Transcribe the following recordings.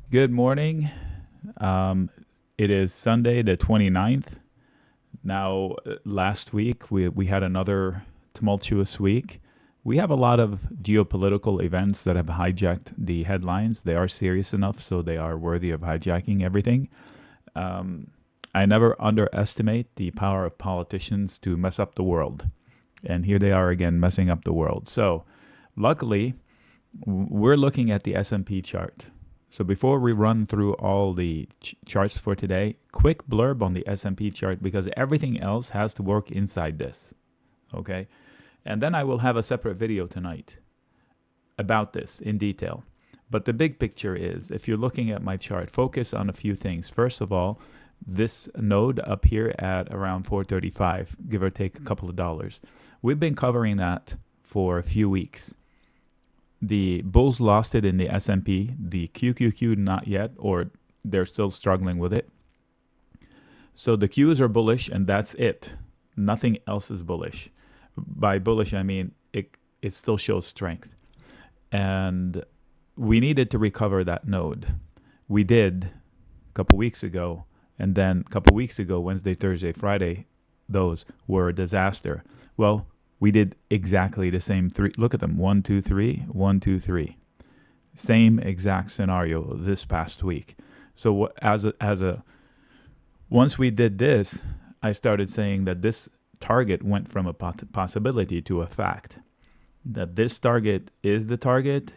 Good morning. Um, it is Sunday, the 29th. Now, last week we had another tumultuous week. We have a lot of geopolitical events that have hijacked the headlines. They are serious enough, so they are worthy of hijacking everything. Um, I never underestimate the power of politicians to mess up the world. And here they are again messing up the world. So, luckily, we're looking at the S&P chart. So before we run through all the charts for today, quick blurb on the S&P chart because everything else has to work inside this. Okay? And then I will have a separate video tonight about this in detail. But the big picture is, if you're looking at my chart, focus on a few things. First of all, this node up here at around 435, give or take a couple of dollars. We've been covering that for a few weeks. The bulls lost it in the S&P, the QQQ not yet, or they're still struggling with it. So the Qs are bullish, and that's it. Nothing else is bullish. By bullish, I mean it still shows strength. And we needed to recover that node. We did a couple weeks ago, and then a couple weeks ago, Wednesday, Thursday, Friday, those were a disaster. Well, we did exactly the same three. Look at them. 1, 2, 3, 1, 2, 3. Same exact scenario this past week. So once we did this, I started saying that this target went from a possibility to a fact. That this target is the target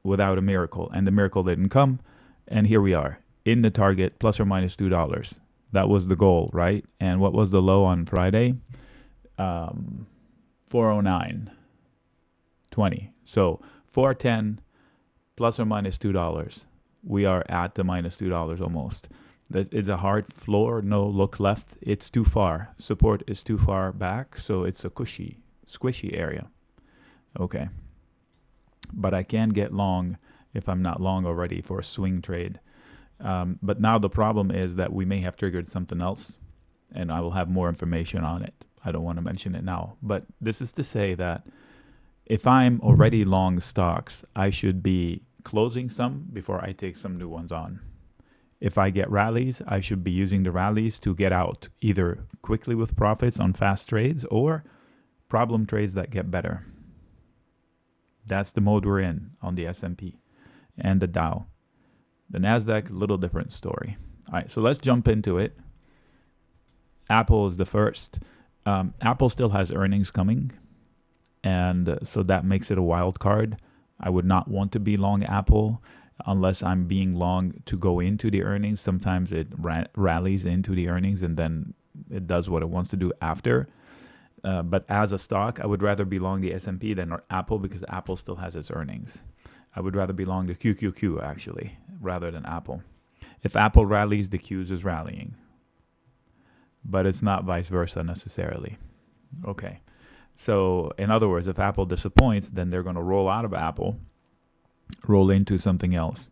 without a miracle. And the miracle didn't come. And here we are in the target, plus or minus $2. That was the goal, right? And what was the low on Friday? 409.20. So 410 plus or minus $2. We are at the minus $2 almost. It's a hard floor, no look left. It's too far. Support is too far back, so it's a squishy area. Okay. But I can get long if I'm not long already for a swing trade. But now the problem is that we may have triggered something else, and I will have more information on it. I don't want to mention it now, but this is to say that if I'm already long stocks, I should be closing some before I take some new ones on. If I get rallies, I should be using the rallies to get out, either quickly with profits on fast trades or problem trades that get better. That's the mode we're in on the S&P and the Dow. The NASDAQ, a little different story. All right, so let's jump into it. Apple is the first. Apple still has earnings coming, and so that makes it a wild card. I would not want to be long Apple unless I'm being long to go into the earnings. Sometimes it rallies into the earnings, and then it does what it wants to do after. But as a stock, I would rather be long the S&P than Apple because Apple still has its earnings. I would rather be long the QQQ, actually, rather than Apple. If Apple rallies, the Qs is rallying. But it's not vice versa necessarily. Okay. So in other words, if Apple disappoints, then they're going to roll out of Apple, roll into something else,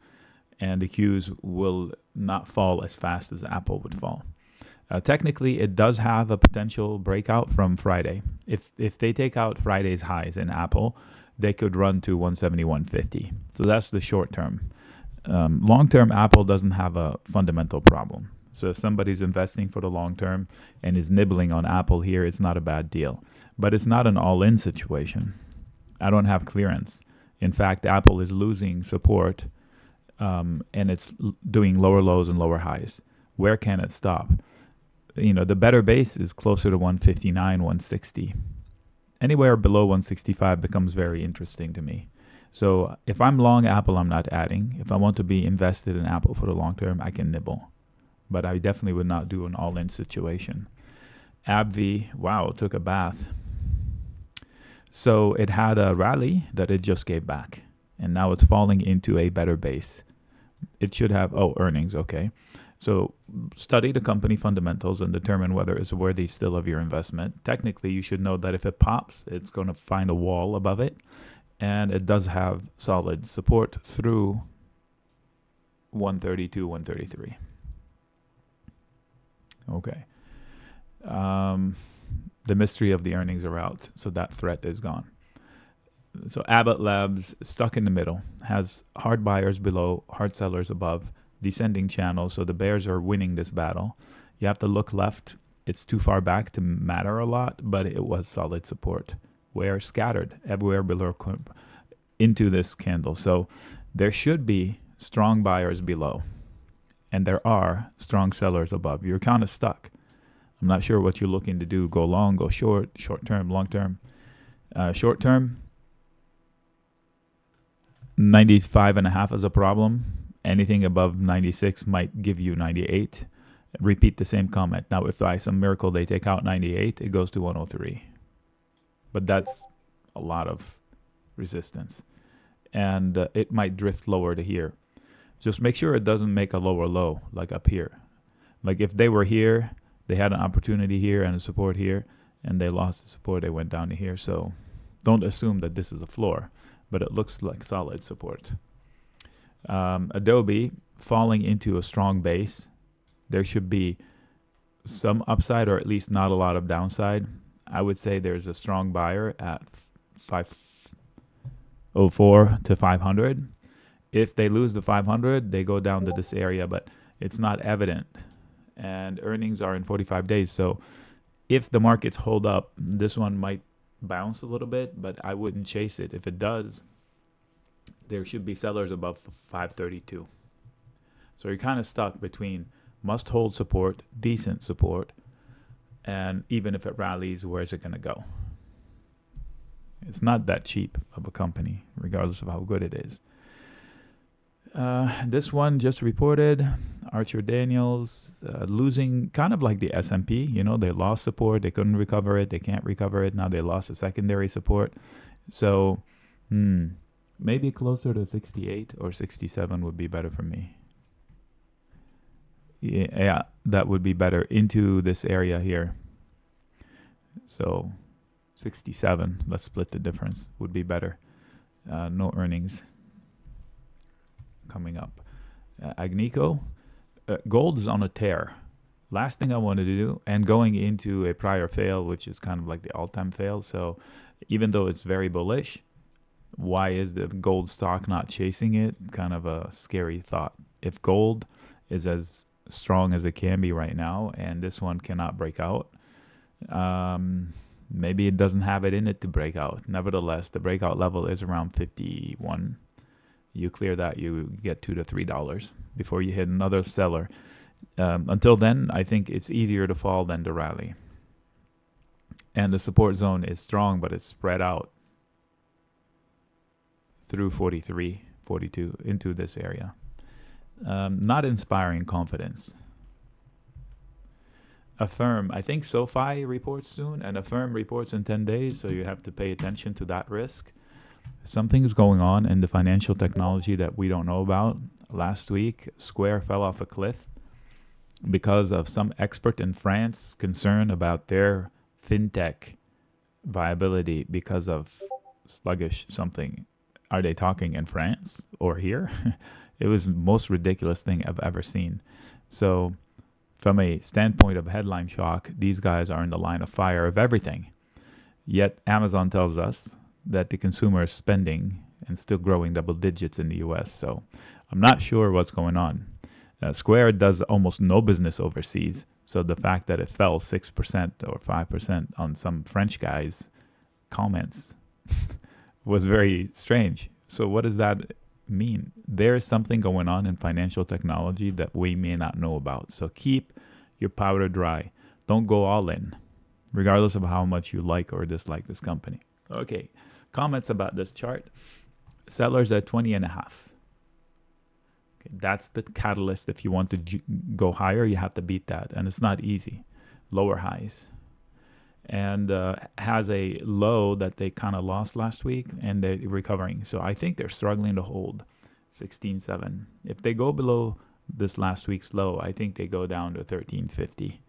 and the Qs will not fall as fast as Apple would fall. Technically, it does have a potential breakout from Friday. If they take out Friday's highs in Apple, they could run to 171.50. So that's the short term. Long term, Apple doesn't have a fundamental problem. So if somebody's investing for the long term and is nibbling on Apple here, it's not a bad deal. But it's not an all-in situation. I don't have clearance. In fact, Apple is losing support, and it's doing lower lows and lower highs. Where can it stop? The better base is closer to 159, 160. Anywhere below 165 becomes very interesting to me. So if I'm long Apple, I'm not adding. If I want to be invested in Apple for the long term, I can nibble. But I definitely would not do an all-in situation. ABBV, wow, took a bath. So it had a rally that it just gave back. And now it's falling into a better base. It should have, earnings, okay. So study the company fundamentals and determine whether it's worthy still of your investment. Technically, you should know that if it pops, it's going to find a wall above it. And it does have solid support through 132, 133. Okay. The mystery of the earnings are out, so that threat is gone. So Abbott Labs, stuck in the middle, has hard buyers below, hard sellers above. descending channel, so the bears are winning this battle. You have to look left. It's too far back to matter a lot, but it was solid support. We're scattered everywhere below into this candle. So there should be strong buyers below, and there are strong sellers above. You're kind of stuck. I'm not sure what you're looking to do. Go long, go short, short term, long term. Short term, 95.5 is a problem. Anything above 96 might give you 98. Repeat the same comment. Now, if by some miracle they take out 98, it goes to 103. But that's a lot of resistance. And it might drift lower to here. Just make sure it doesn't make a lower low, like up here. Like if they were here, they had an opportunity here and a support here, and they lost the support, they went down to here. So don't assume that this is a floor, but it looks like solid support. Adobe falling into a strong base. There should be some upside, or at least not a lot of downside. I would say there's a strong buyer at 504 to 500. If they lose the 500, they go down to this area, but it's not evident. And earnings are in 45 days. So if the markets hold up, this one might bounce a little bit, but I wouldn't chase it. If it does, there should be sellers above 532. So you're kind of stuck between must hold support, decent support, and even if it rallies, where's it going to go? It's not that cheap of a company, regardless of how good it is. This one just reported, Archer Daniels losing kind of like the S&P. You know, they lost support. They couldn't recover it. They can't recover it. Now they lost a secondary support. So maybe closer to 68 or 67 would be better for me. Yeah, that would be better into this area here. So 67, let's split the difference, would be better. No earnings coming up. Agnico, gold is on a tear. Last thing I wanted to do, and going into a prior fail, which is kind of like the all-time fail. So even though it's very bullish, why is the gold stock not chasing it? Kind of a scary thought. If gold is as strong as it can be right now, and this one cannot break out, maybe it doesn't have it in it to break out. Nevertheless, the breakout level is around 51. You clear that, you get $2 to $3 before you hit another seller. Until then, I think it's easier to fall than to rally. And the support zone is strong, but it's spread out through 43, 42 into this area. Not inspiring confidence. AFRM, I think SoFi reports soon, and AFRM reports in 10 days, so you have to pay attention to that risk. Something's going on in the financial technology that we don't know about. Last week, Square fell off a cliff because of some expert in France concerned about their Fintech viability because of sluggish something. Are they talking in France or here? It was the most ridiculous thing I've ever seen. So from a standpoint of headline shock, these guys are in the line of fire of everything. Yet Amazon tells us that the consumer is spending and still growing double digits in the US. So I'm not sure what's going on. Square does almost no business overseas. So the fact that it fell 6% or 5% on some French guy's comments was very strange. So what does that mean? There is something going on in financial technology that we may not know about. So keep your powder dry. Don't go all in, regardless of how much you like or dislike this company. Okay, comments about this chart. Sellers at 20.5. Okay, that's the catalyst. If you want to go higher, you have to beat that. And it's not easy. Lower highs. And has a low that they kind of lost last week, and they're recovering. So I think they're struggling to hold 16.7. If they go below this last week's low, I think they go down to 13.50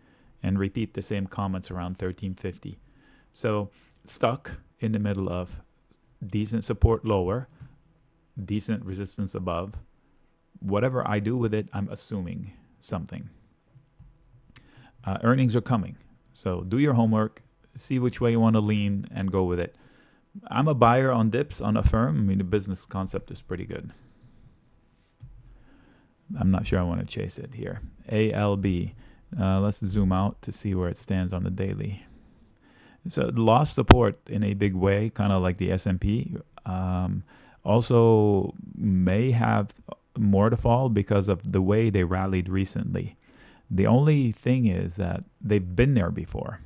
and repeat the same comments around 13.50. So stuck in the middle of decent support lower, decent resistance above. Whatever I do with it, I'm assuming something. Earnings are coming. So do your homework, see which way you want to lean, and go with it. I'm a buyer on dips on AFRM. I mean, the business concept is pretty good. I'm not sure I want to chase it here. ALB. Let's zoom out to see where it stands on the daily. So it lost support in a big way, kind of like the S&P. Also may have more to fall because of the way they rallied recently. The only thing is that they've been there before.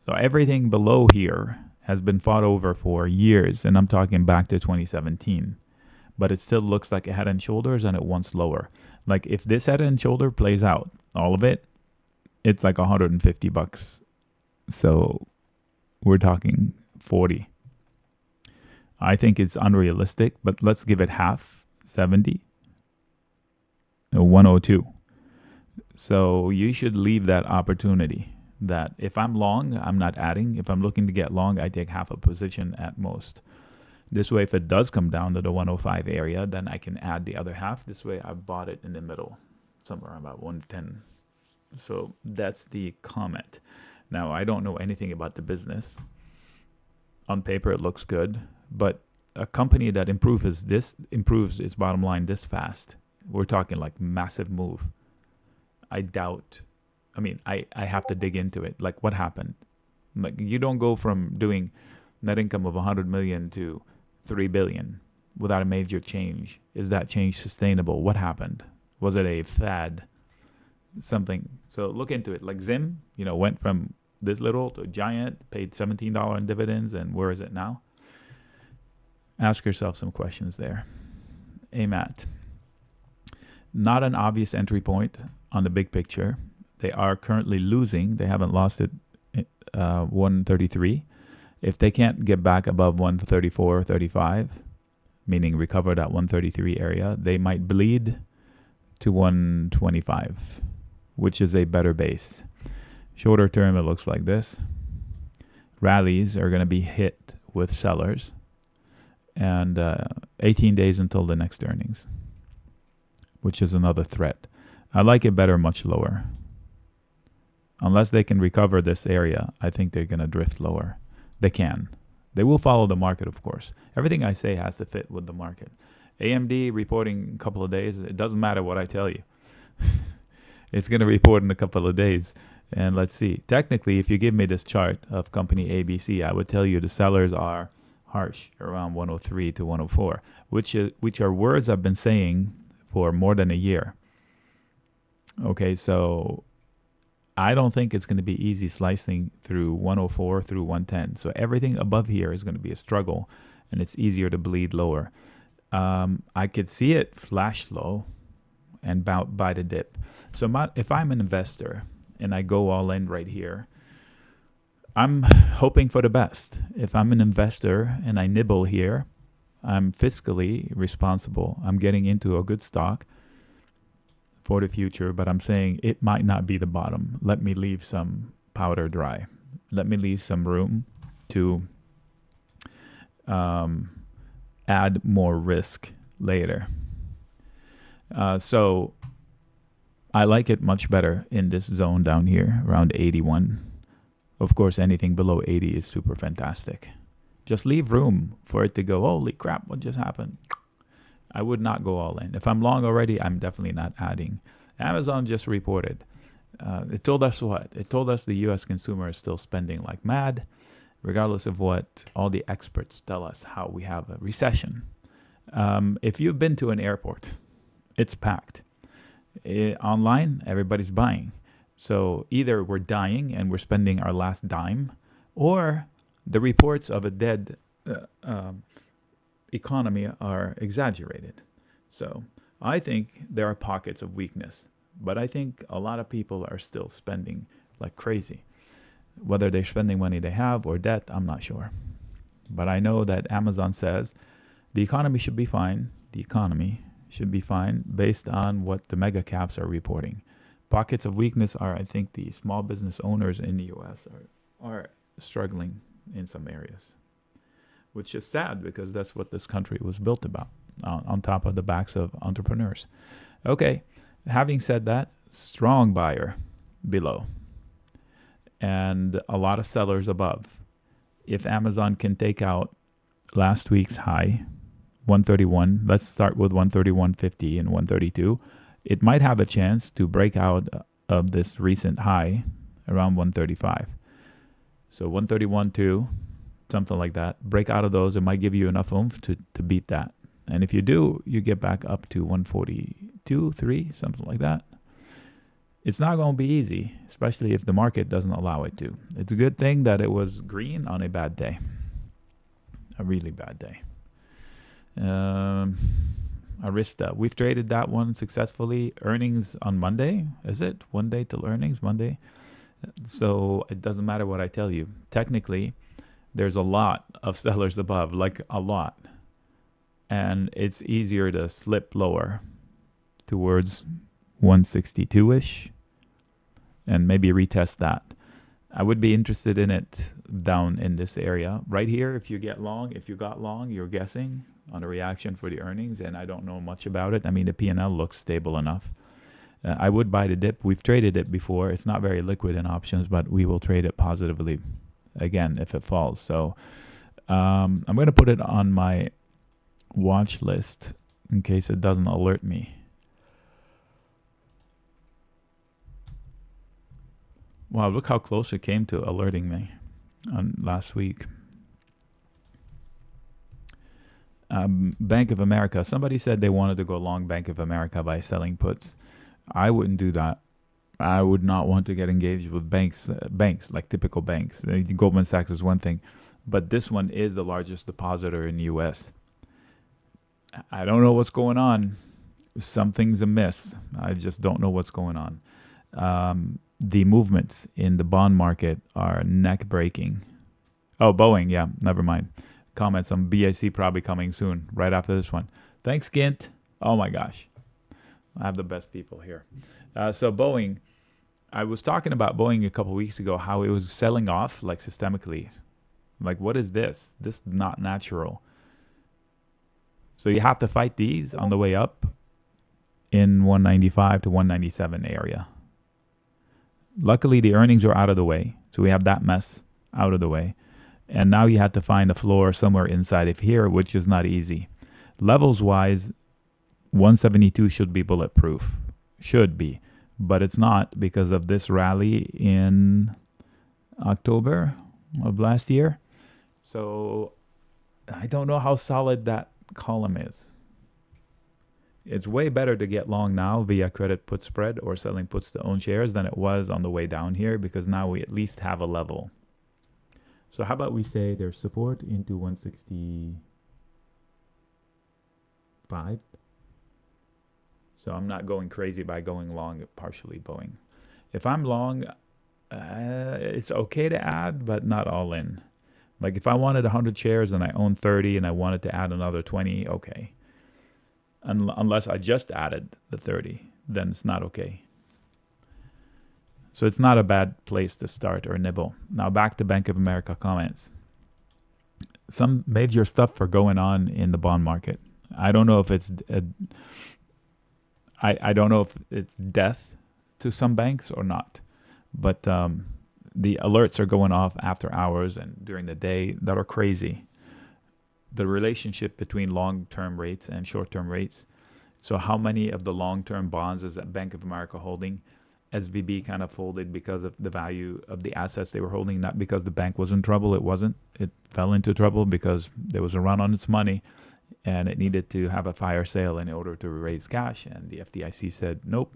So everything below here has been fought over for years, and I'm talking back to 2017. But it still looks like a head and shoulders, and it wants lower. Like if this head and shoulder plays out, all of it, it's like $150. So we're talking 40. I think it's unrealistic, but let's give it half, 70, 102. So you should leave that opportunity that if I'm long, I'm not adding. If I'm looking to get long, I take half a position at most. This way, if it does come down to the 105 area, then I can add the other half. This way, I bought it in the middle, somewhere about 110. So that's the comment. Now, I don't know anything about the business. On paper, it looks good, but a company that improves its bottom line this fast, we're talking like massive move. I doubt. I mean, I have to dig into it. Like, what happened? Like, you don't go from doing net income of 100 million to 3 billion without a major change. Is that change sustainable? What happened? Was it a fad? Something. So look into it. Like Zim, went from this little to a giant, paid $17 in dividends, and where is it now? Ask yourself some questions there. AMAT. Not an obvious entry point on the big picture. They are currently losing. They haven't lost it 133. If they can't get back above 134, 35, meaning recover that 133 area, they might bleed to 125, which is a better base. Shorter term, it looks like this. Rallies are going to be hit with sellers, and 18 days until the next earnings, which is another threat. I like it better much lower. Unless they can recover this area, I think they're going to drift lower. They can. They will follow the market, of course. Everything I say has to fit with the market. AMD reporting in a couple of days. It doesn't matter what I tell you. It's going to report in a couple of days. And let's see. Technically, if you give me this chart of company ABC, I would tell you the sellers are harsh, around 103 to 104, which are words I've been saying for more than a year. Okay, so I don't think it's going to be easy slicing through 104 through 110. So everything above here is going to be a struggle, and it's easier to bleed lower. I could see it flash low and buy the dip. So if I'm an investor and I go all in right here, I'm hoping for the best. If I'm an investor and I nibble here, I'm fiscally responsible. I'm getting into a good stock for the future, but I'm saying it might not be the bottom. Let me leave some powder dry. Let me leave some room to add more risk later. So I like it much better in this zone down here, around 81. Of course, anything below 80 is super fantastic. Just leave room for it to go, holy crap, what just happened? I would not go all in. If I'm long already, I'm definitely not adding. Amazon just reported. It told us what? It told us the U.S. consumer is still spending like mad, regardless of what all the experts tell us how we have a recession. If you've been to an airport, it's packed. Online, everybody's buying. So either we're dying and we're spending our last dime, or the reports of a dead economy are exaggerated. So I think there are pockets of weakness, but I think a lot of people are still spending like crazy. Whether they're spending money they have or debt, I'm not sure. But I know that Amazon says the economy should be fine. The economy should be fine based on what the mega caps are reporting. Pockets of weakness are, I think, the small business owners in the U.S. are struggling in some areas, which is sad because that's what this country was built about, on top of the backs of entrepreneurs. Okay, having said that, strong buyer below and a lot of sellers above. If Amazon can take out last week's high, 131. Let's start with 131.50 and 132. It might have a chance to break out of this recent high around 135. So 131.2, something like that. Break out of those. It might give you enough oomph to beat that. And if you do, you get back up to 142.3, something like that. It's not going to be easy, especially if the market doesn't allow it to. It's a good thing that it was green on a bad day. A really bad day. Arista, we've traded that one successfully. Earnings on Monday, is it? 1 day till earnings, Monday. So it doesn't matter what I tell you. Technically, there's a lot of sellers above, like a lot. And it's easier to slip lower towards 162-ish and maybe retest that. I would be interested in it down in this area. Right here, if you got long, you're guessing on a reaction for the earnings, and I don't know much about it. I mean, the P&L looks stable enough. I would buy the dip. We've traded it before. It's not very liquid in options, but we will trade it positively again if it falls. So I'm going to put it on my watch list in case it doesn't alert me. Wow, look how close it came to alerting me on last week. Bank of America. Somebody said they wanted to go long Bank of America by selling puts. I wouldn't do that. I would not want to get engaged with banks like typical banks. Goldman Sachs is one thing, but this one is the largest depositor in the U.S. I don't know what's going on. Something's amiss. I just don't know what's going on. The movements in the bond market are neck-breaking. Oh, Boeing, yeah, never mind. Comments on BIC probably coming soon, right after this one. Thanks, Gint. Oh my gosh. I have the best people here. So Boeing, I was talking about Boeing a couple weeks ago, how it was selling off like systemically. Like, what is this? This is not natural. So you have to fight these on the way up in 195 to 197 area. Luckily, the earnings are out of the way. So we have that mess out of the way. And now you have to find a floor somewhere inside of here, which is not easy. Levels-wise, 172 should be bulletproof. Should be. But it's not because of this rally in October of last year. So I don't know how solid that column is. It's way better to get long now via credit put spread or selling puts to own shares than it was on the way down here, because now we at least have a level. So how about we say there's support into 165. So I'm not going crazy by going long partially Boeing. If I'm long, it's okay to add, but not all in. Like if I wanted 100 shares and I own 30 and I wanted to add another 20, okay. Unless I just added the 30, then it's not okay. So it's not a bad place to start or nibble. Now back to Bank of America comments. Some major stuff are going on in the bond market. I don't know if it's I don't know if it's death to some banks or not, but the alerts are going off after hours and during the day that are crazy. The relationship between long-term rates and short-term rates. So how many of the long-term bonds is that Bank of America holding? SVB kind of folded because of the value of the assets they were holding, not because the bank was in trouble. It wasn't. It fell into trouble because there was a run on its money and it needed to have a fire sale in order to raise cash. And the FDIC said, nope,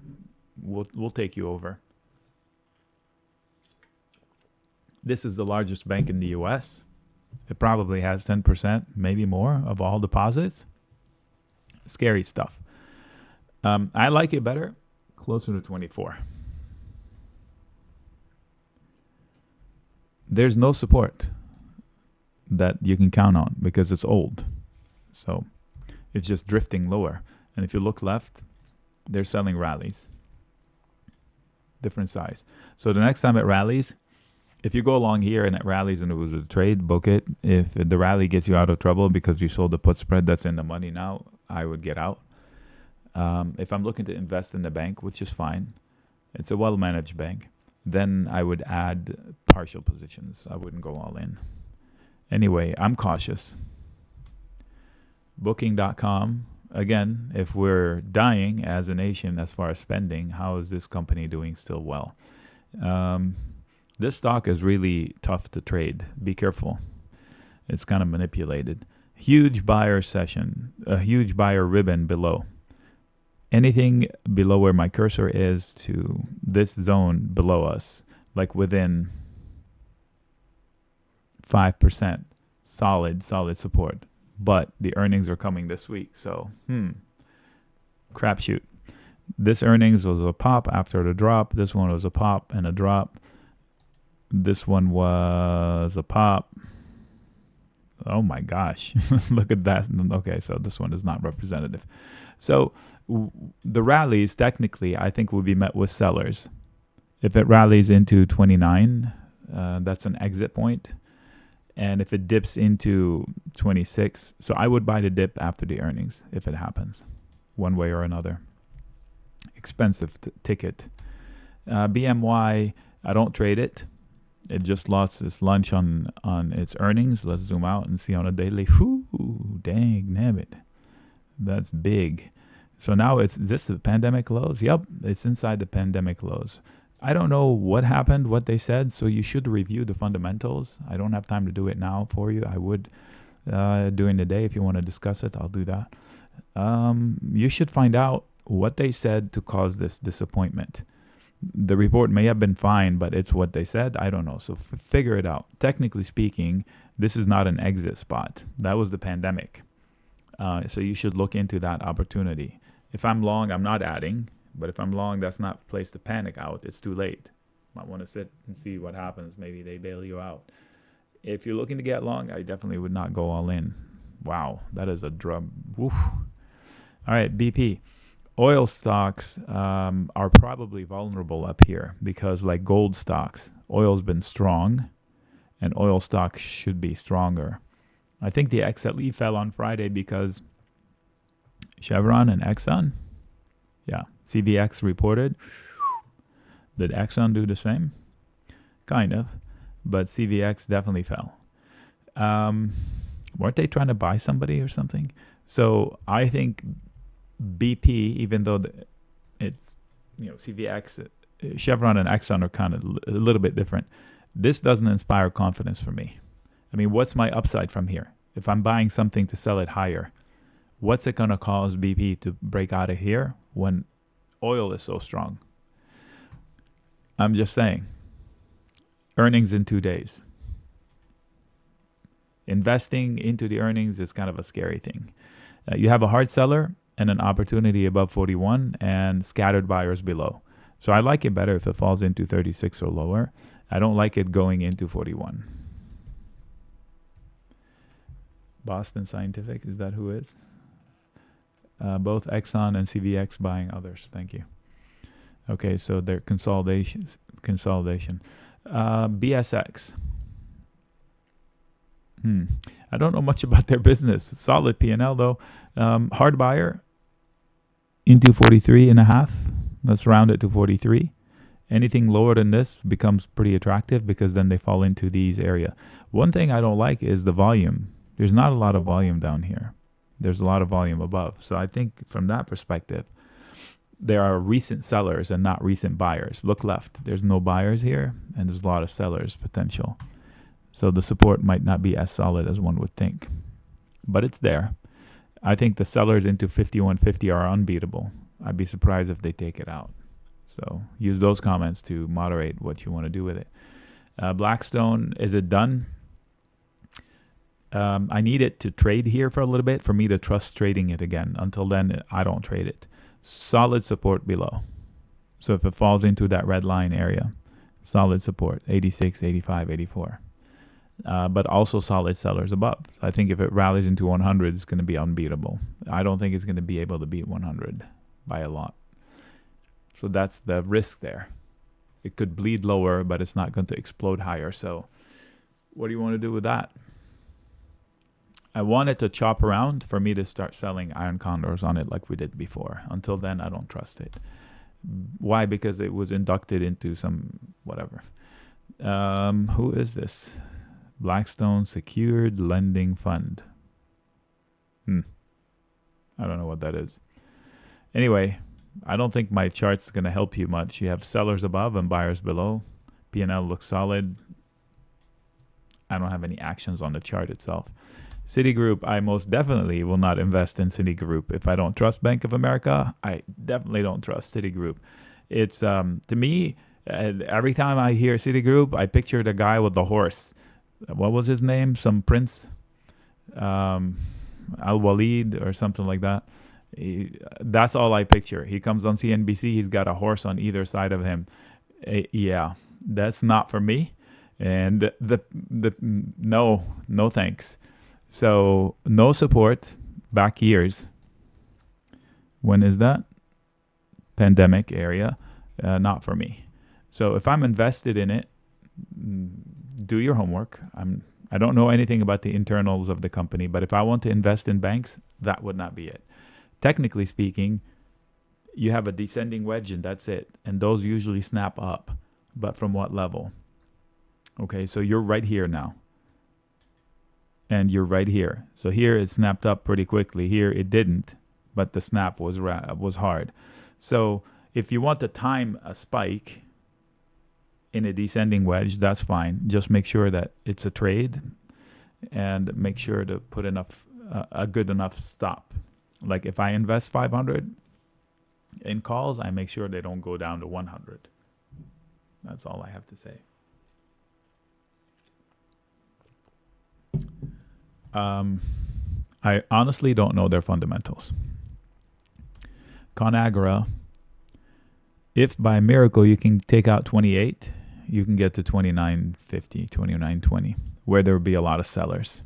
we'll take you over. This is the largest bank in the U.S. It probably has 10%, maybe more, of all deposits. Scary stuff. I like it better, closer to 24. There's no support that you can count on because it's old. So it's just drifting lower. And if you look left, they're selling rallies. Different size. So the next time it rallies, if you go along here and it rallies and it was a trade, book it. If the rally gets you out of trouble because you sold the put spread that's in the money now, I would get out. If I'm looking to invest in the bank, which is fine, it's a well-managed bank, then I would add partial positions. I wouldn't go all in. Anyway, I'm cautious. Booking.com, again, if we're dying as a nation as far as spending, how is this company doing still well? This stock is really tough to trade. Be careful. It's kind of manipulated. Huge buyer session, a huge buyer ribbon below. Anything below where my cursor is to this zone below us, like within 5%, solid support. But the earnings are coming this week, so crapshoot. This earnings was a pop after the drop. This one was a pop and a drop. This one was a pop. Oh my gosh, look at that. Okay, so this one is not representative. So the rallies technically, I think, will be met with sellers. If it rallies into 29, that's an exit point. And if it dips into 26, so I would buy the dip after the earnings if it happens, one way or another. Expensive ticket. BMY, I don't trade it. It just lost its lunch on its earnings. Let's zoom out and see on a daily. Whoo, dang, nabbit. That's big. So now is this the pandemic lows? Yep, it's inside the pandemic lows. I don't know what happened, what they said, so you should review the fundamentals. I don't have time to do it now for you. I would during the day if you want to discuss it, I'll do that. You should find out what they said to cause this disappointment. The report may have been fine, but it's what they said. I don't know. So figure it out. Technically speaking, this is not an exit spot. That was the pandemic. So you should look into that opportunity. If I'm long, I'm not adding. But if I'm long, that's not a place to panic out. It's too late. Might want to sit and see what happens. Maybe they bail you out. If you're looking to get long, I definitely would not go all in. Wow, that is a drum. Woof. All right, BP. Oil stocks are probably vulnerable up here because, like gold stocks, oil's been strong, and oil stocks should be stronger. I think the XLE fell on Friday because Chevron and Exxon, yeah, CVX reported. Did Exxon do the same? Kind of, but CVX definitely fell. Weren't they trying to buy somebody or something? So I think BP, even though it's, CVX, Chevron and Exxon are kind of a little bit different. This doesn't inspire confidence for me. I mean, what's my upside from here? If I'm buying something to sell it higher, what's it going to cause BP to break out of here when oil is so strong? I'm just saying. Earnings in 2 days. Investing into the earnings is kind of a scary thing. You have a hard seller and an opportunity above 41 and scattered buyers below. So I like it better if it falls into 36 or lower. I don't like it going into 41. Boston Scientific, is that who is? Both Exxon and CVX buying others. Thank you. Okay, so their consolidation. BSX. I don't know much about their business. Solid P&L though. Hard buyer into 43.5. Let's round it to 43. Anything lower than this becomes pretty attractive because then they fall into these area. One thing I don't like is the volume. There's not a lot of volume down here. There's a lot of volume above. So I think from that perspective, there are recent sellers and not recent buyers. Look left. There's no buyers here, and there's a lot of sellers potential. So the support might not be as solid as one would think. But it's there. I think the sellers into 51.50 are unbeatable. I'd be surprised if they take it out. So use those comments to moderate what you want to do with it. Blackstone, is it done? I need it to trade here for a little bit for me to trust trading it again. Until then, I don't trade it. Solid support below. So if it falls into that red line area, solid support, 86, 85, 84. But also solid sellers above. So I think if it rallies into 100, it's going to be unbeatable. I don't think it's going to be able to beat 100 by a lot. So that's the risk there. It could bleed lower, but it's not going to explode higher. So what do you want to do with that? I want it to chop around for me to start selling iron condors on it like we did before. Until then, I don't trust it. Why? Because it was inducted into some whatever. Who is this? Blackstone Secured Lending Fund. I don't know what that is. Anyway, I don't think my chart's going to help you much. You have sellers above and buyers below. P&L looks solid. I don't have any actions on the chart itself. Citigroup, I most definitely will not invest in Citigroup. If I don't trust Bank of America, I definitely don't trust Citigroup. It's, to me, every time I hear Citigroup, I picture the guy with the horse. What was his name? Some prince? Al-Walid or something like that. That's all I picture. He comes on CNBC, he's got a horse on either side of him. Yeah, that's not for me. And no thanks. So no support, back years. When is that? Pandemic area, not for me. So if I'm invested in it, do your homework. I don't know anything about the internals of the company, but if I want to invest in banks, that would not be it. Technically speaking, you have a descending wedge and that's it. And those usually snap up. But from what level? Okay, so you're right here now. And you're right here. So here it snapped up pretty quickly. Here it didn't, but the snap was hard. So if you want to time a spike in a descending wedge, that's fine. Just make sure that it's a trade and make sure to put enough a good enough stop. Like if I invest 500 in calls, I make sure they don't go down to 100. That's all I have to say. I honestly don't know their fundamentals. ConAgra, if by miracle you can take out 28, you can get to 29.50, 29.20, where there will be a lot of sellers.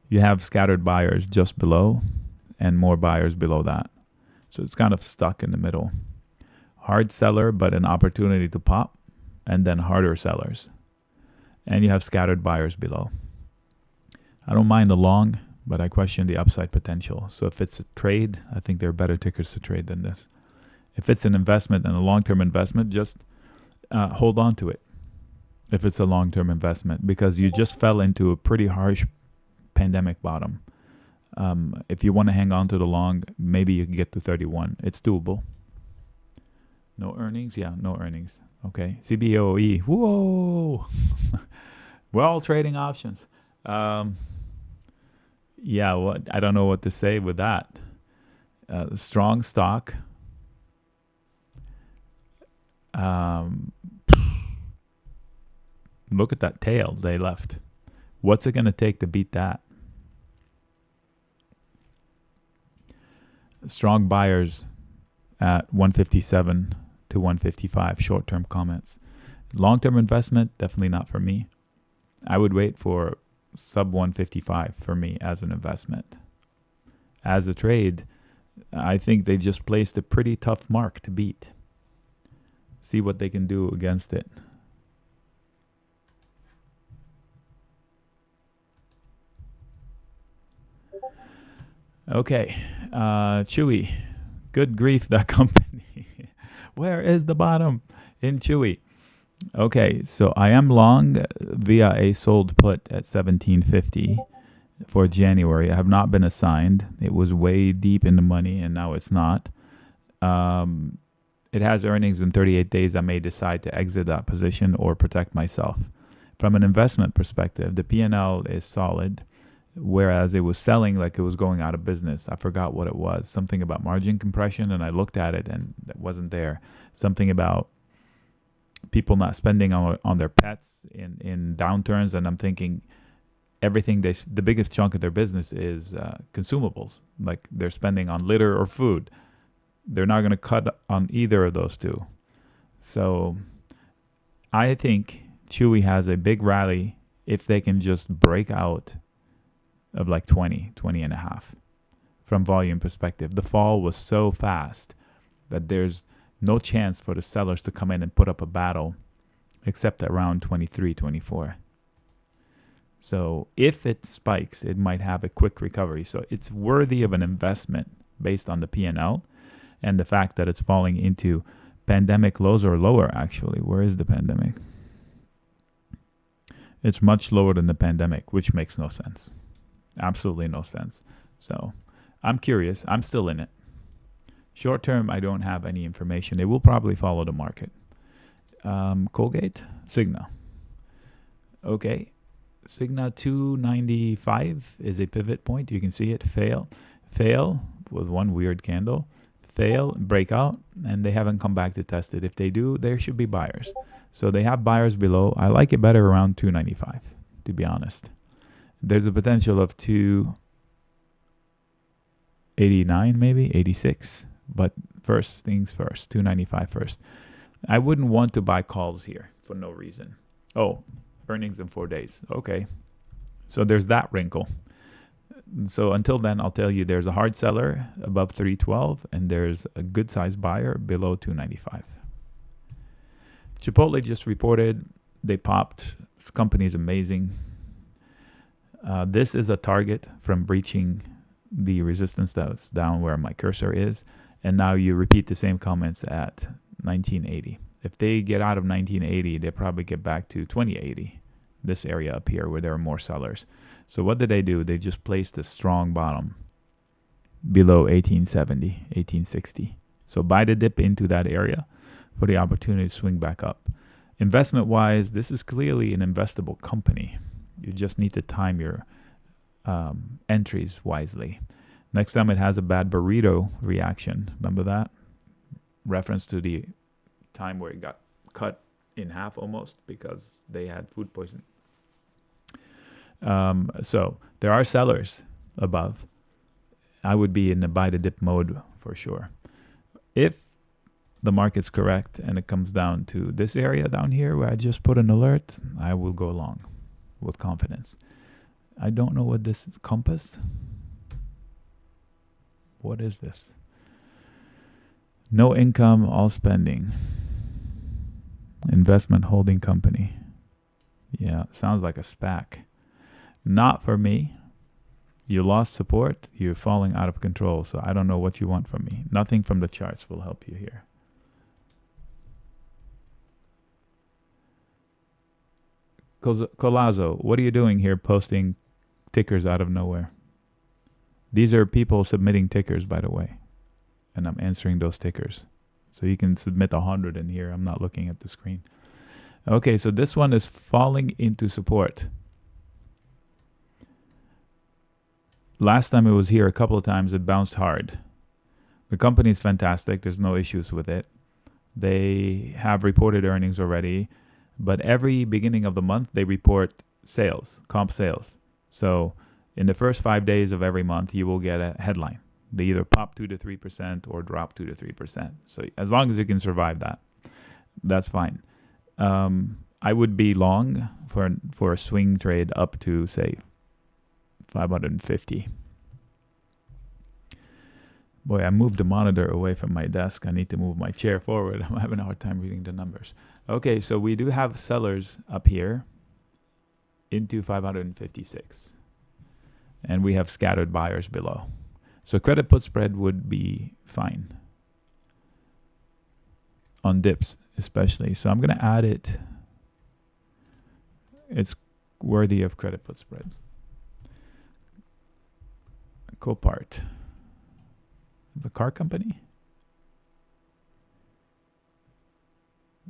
You have scattered buyers just below and more buyers below that. So it's kind of stuck in the middle. Hard seller, but an opportunity to pop, and then harder sellers. And you have scattered buyers below. I don't mind the long, but I question the upside potential. So if it's a trade, I think there are better tickers to trade than this. If it's an investment and a long-term investment, just hold on to it. If it's a long-term investment, because you just fell into a pretty harsh pandemic bottom. If you want to hang on to the long, maybe you can get to 31. It's doable. No earnings? Yeah, no earnings. Okay. CBOE. Whoa! We're all trading options. Yeah, well, I don't know what to say with that. Strong stock. Look at that tail they left. What's it going to take to beat that? Strong buyers at 157 to 155, short-term comments. Long-term investment, definitely not for me. I would wait for sub 155 for me as an investment. As a trade, I think they just placed a pretty tough mark to beat. See what they can do against it. Okay, CHWY. Good grief, that company. Where is the bottom in CHWY? Okay, so I am long via a sold put at 1750 for January. I have not been assigned. It was way deep in the money, and now it's not. It has earnings in 38 days. I may decide to exit that position or protect myself. From an investment perspective, the P&L is solid, whereas it was selling like it was going out of business. I forgot what it was. Something about margin compression, and I looked at it, and it wasn't there. Something about people not spending on their pets in downturns, and I'm thinking everything the biggest chunk of their business is consumables. Like they're spending on litter or food. They're not going to cut on either of those two. So I think CHWY has a big rally if they can just break out of like 20 and a half from volume perspective. The fall was so fast that there's no chance for the sellers to come in and put up a battle except around 23, 24. So if it spikes, it might have a quick recovery. So it's worthy of an investment based on the P&L and the fact that it's falling into pandemic lows or lower, actually. Where is the pandemic? It's much lower than the pandemic, which makes no sense. Absolutely no sense. So I'm curious. I'm still in it. Short term, I don't have any information. It will probably follow the market. Colgate, Cigna. Okay, Cigna 295 is a pivot point. You can see it fail with one weird candle, fail, breakout, and they haven't come back to test it. If they do, there should be buyers. So they have buyers below. I like it better around 295, to be honest. There's a potential of 289, maybe 86. But first things first, 295 first. I wouldn't want to buy calls here for no reason. Oh, earnings in 4 days. Okay. So there's that wrinkle. So until then, I'll tell you there's a hard seller above 312 and there's a good sized buyer below 295. Chipotle just reported they popped. This company is amazing. This is a target from breaching the resistance that's down where my cursor is. And now you repeat the same comments at 1980. If they get out of 1980, they probably get back to 2080, this area up here where there are more sellers. So what did they do? They just placed a strong bottom below 1870, 1860. So buy the dip into that area for the opportunity to swing back up. Investment-wise, this is clearly an investable company. You just need to time your entries wisely. Next time it has a bad burrito reaction. Remember that? Reference to the time where it got cut in half almost because they had food poisoning. So there are sellers above. I would be in the buy the dip mode for sure. If the market's correct and it comes down to this area down here where I just put an alert, I will go long with confidence. I don't know what this is. Compass? What is this? No income, all spending. Investment holding company. Yeah, sounds like a SPAC. Not for me. You lost support. You're falling out of control. So I don't know what you want from me. Nothing from the charts will help you here. Colazo, what are you doing here posting tickers out of nowhere? These are people submitting tickers, by the way. And I'm answering those tickers. So you can submit 100 in here. I'm not looking at the screen. Okay, so this one is falling into support. Last time it was here a couple of times, it bounced hard. The company is fantastic. There's no issues with it. They have reported earnings already. But every beginning of the month, they report sales, comp sales. So in the first 5 days of every month, you will get a headline. They either pop 2 to 3% or drop 2 to 3%. So as long as you can survive that, that's fine. I would be long for a swing trade up to, say, 550. Boy, I moved the monitor away from my desk. I need to move my chair forward. I'm having a hard time reading the numbers. Okay, so we do have sellers up here into 556. And we have scattered buyers below. So credit put spread would be fine. On dips especially. So I'm going to add it. It's worthy of credit put spreads. Copart. The car company?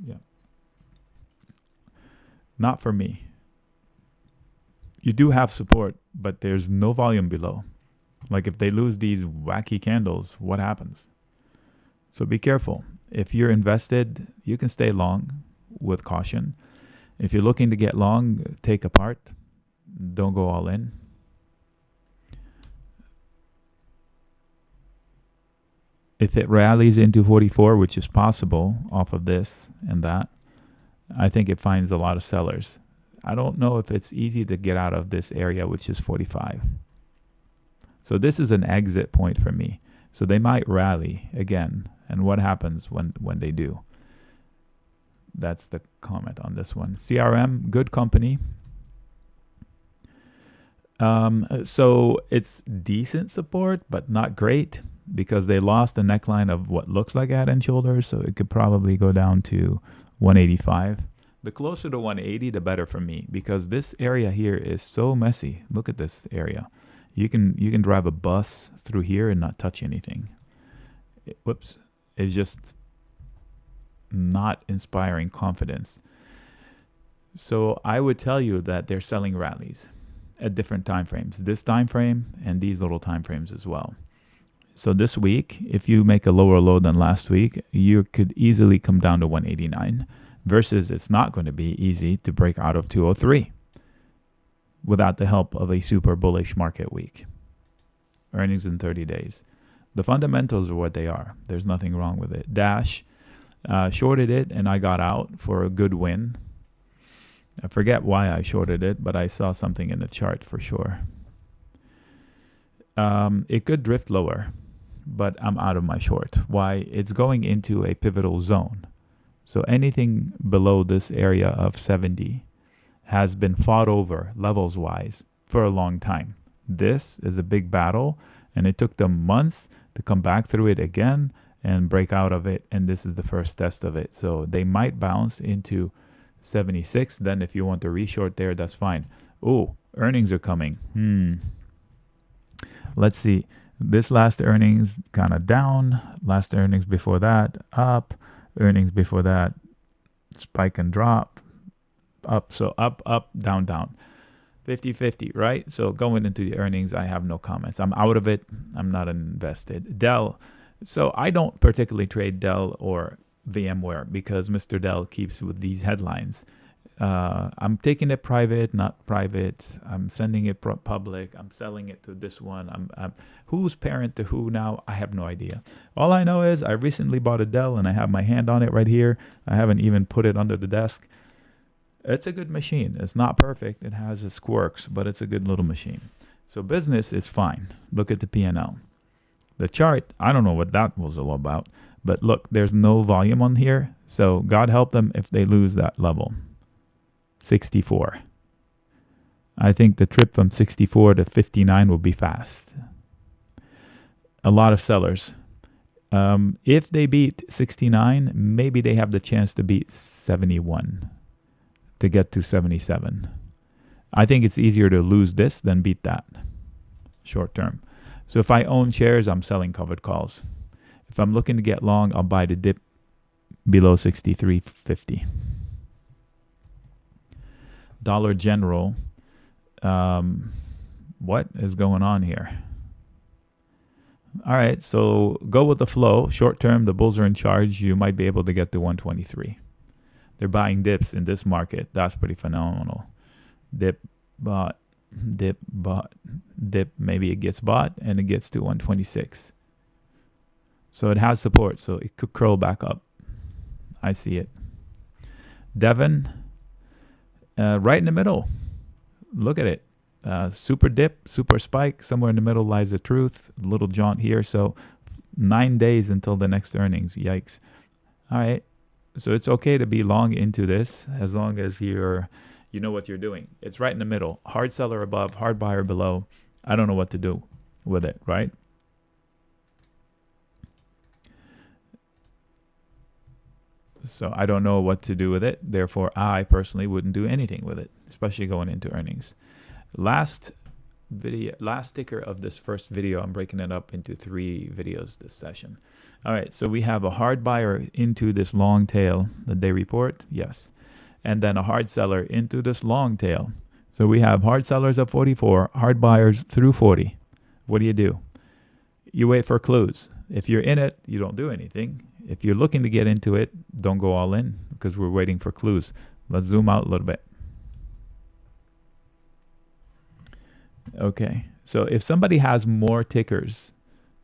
Yeah. Not for me. You do have support, but there's no volume below. Like if they lose these wacky candles, what happens? So be careful. If you're invested, you can stay long with caution. If you're looking to get long, take apart. Don't go all in. If it rallies into 44, which is possible off of this and that, I think it finds a lot of sellers. I don't know if it's easy to get out of this area, which is 45. So this is an exit point for me. So they might rally again. And what happens when they do? That's the comment on this one. CRM, good company. So it's decent support, but not great because they lost the neckline of what looks like head and shoulders. So it could probably go down to 185. The closer to 180, the better for me because this area here is so messy. Look at this area. You can drive a bus through here and not touch anything. Whoops. It's just not inspiring confidence. So I would tell you that they're selling rallies at different time frames. This time frame and these little time frames as well. So this week, if you make a lower low than last week, you could easily come down to 189 versus it's not going to be easy to break out of 203 without the help of a super bullish market week. Earnings in 30 days. The fundamentals are what they are. There's nothing wrong with it. Dash shorted it and I got out for a good win. I forget why I shorted it, but I saw something in the chart for sure. It could drift lower, but I'm out of my short. Why? It's going into a pivotal zone. So anything below this area of 70 has been fought over levels wise for a long time. This is a big battle, and it took them months to come back through it again and break out of it, and this is the first test of it. So they might bounce into 76. Then if you want to reshort there, that's fine. Oh, earnings are coming. Let's see. This last earnings kind of down. Last earnings before that up. Earnings before that spike and drop. Up. So up, up, down, down. 50-50, right? So going into the earnings, I have no comments. I'm out of it. I'm not invested. DELL. So I don't particularly trade DELL or VMware because Mr. DELL keeps with these headlines. I'm taking it private, not private. I'm sending it public. I'm selling it to this one. I'm who's parent to who now? I have no idea. All I know is I recently bought a DELL and I have my hand on it right here. I haven't even put it under the desk. It's a good machine. It's not perfect. It has its quirks, but it's a good little machine. So business is fine. Look at the P&L. The chart, I don't know what that was all about, but look, there's no volume on here. So God help them if they lose that level. 64. I think the trip from 64 to 59 will be fast. A lot of sellers. If they beat 69, maybe they have the chance to beat 71 to get to 77. I think it's easier to lose this than beat that short term. So if I own shares, I'm selling covered calls. If I'm looking to get long, I'll buy the dip below 63.50. Dollar General. What is going on here? All right, so go with the flow. Short term, the bulls are in charge. You might be able to get to 123. They're buying dips in this market. That's pretty phenomenal. Dip, bought, dip, bought, dip. Maybe it gets bought and it gets to 126. So it has support, so it could curl back up. I see it. Devon, right in the middle. Look at it. Super dip, super spike. Somewhere in the middle lies the truth. Little jaunt here. So 9 days until the next earnings. Yikes. All right. So it's okay to be long into this as long as you know what you're doing. It's right in the middle. Hard seller above, hard buyer below. I don't know what to do with it, right? So I don't know what to do with it. Therefore, I personally wouldn't do anything with it, especially going into earnings. Last ticker of this first video, I'm breaking it up into 3 videos this session. All right, so we have a hard buyer into this long tail that they report, yes. And then a hard seller into this long tail. So we have hard sellers at 44, hard buyers through 40. What do? You wait for clues. If you're in it, you don't do anything. If you're looking to get into it, don't go all in because we're waiting for clues. Let's zoom out a little bit. Okay, so if somebody has more tickers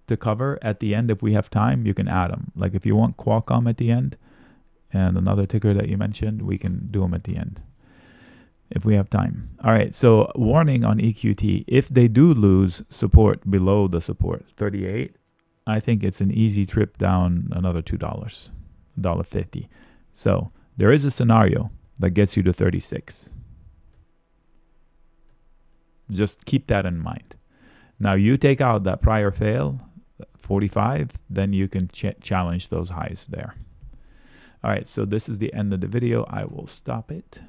to cover at the end, if we have time, you can add them. Like if you want Qualcomm at the end and another ticker that you mentioned, we can do them at the end if we have time. All right, so warning on EQT. If they do lose support below the support, 38, I think it's an easy trip down another $2, $1.50. So there is a scenario that gets you to 36. Just keep that in mind. Now you take out that prior fail, 45, then you can challenge those highs there. All right, so this is the end of the video. I will stop it.